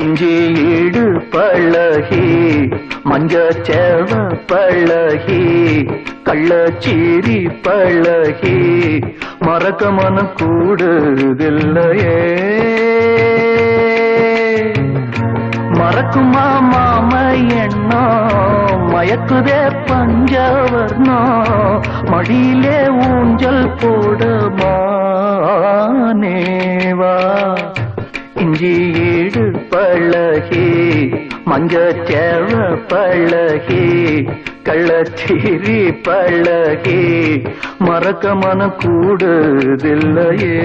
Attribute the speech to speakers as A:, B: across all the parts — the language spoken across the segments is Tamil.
A: இஞ்சி ஈடு பழகி மஞ்சச்சேவ பழகி கள்ளச்சீரி பழகி மறக்க மனம் கூடுதில்லையே மறக்குமா மாம எண்ணோ மயக்குதே பஞ்சவர்ணோ மடியிலே ஊஞ்சல் போடமானேவா இஞ்சி ஈடு பழகி மஞ்சச்சேவ பழகி கள்ளச்சீரி பழகி மறக்க மனம் கூடுதில்லையே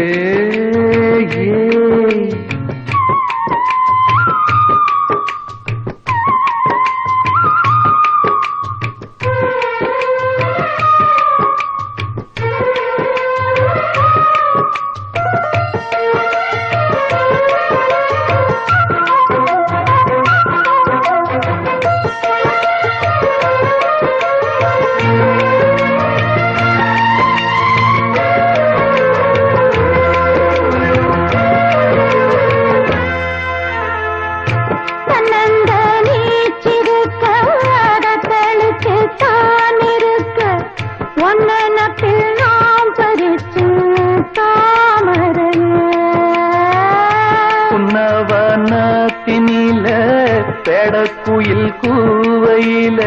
A: பேடக்குயில் கூவையில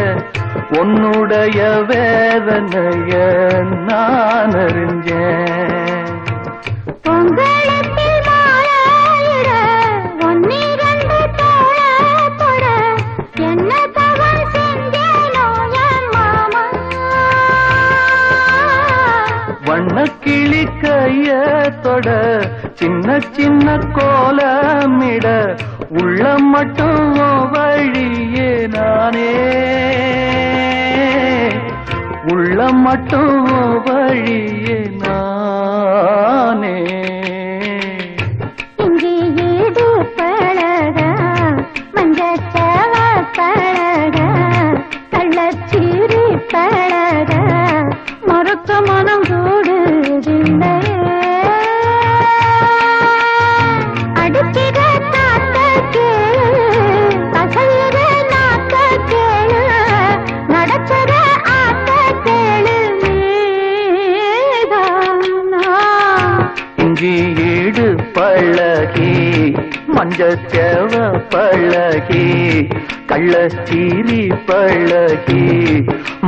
A: உன்னுடைய வேதனைய நான் அறிஞ்சேன்
B: பொங்கலத்தில் மாலையிட ஒன்னிரண்டு தோழ என்ன தவறு செஞ்சேனோ என் மாமா
A: வண்ணக்கிளி கைய தொட சின்ன சின்ன கோலமிட உள்ளம் மட்டும் வழியே நானே உள்ளம் மட்டும் வழியே நானே
B: இஞ்சி ஈடு பழக மஞ்சச்சேவ பழக கள்ளச்சீரி பழக மறுக்க மனம் கூடுதில்லை
A: ஈடு பழகி மஞ்சச்சேவ பழகி கள்ளச்சீரி பழகி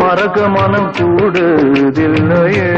A: மறக்க மனம் கூடுதில்லையே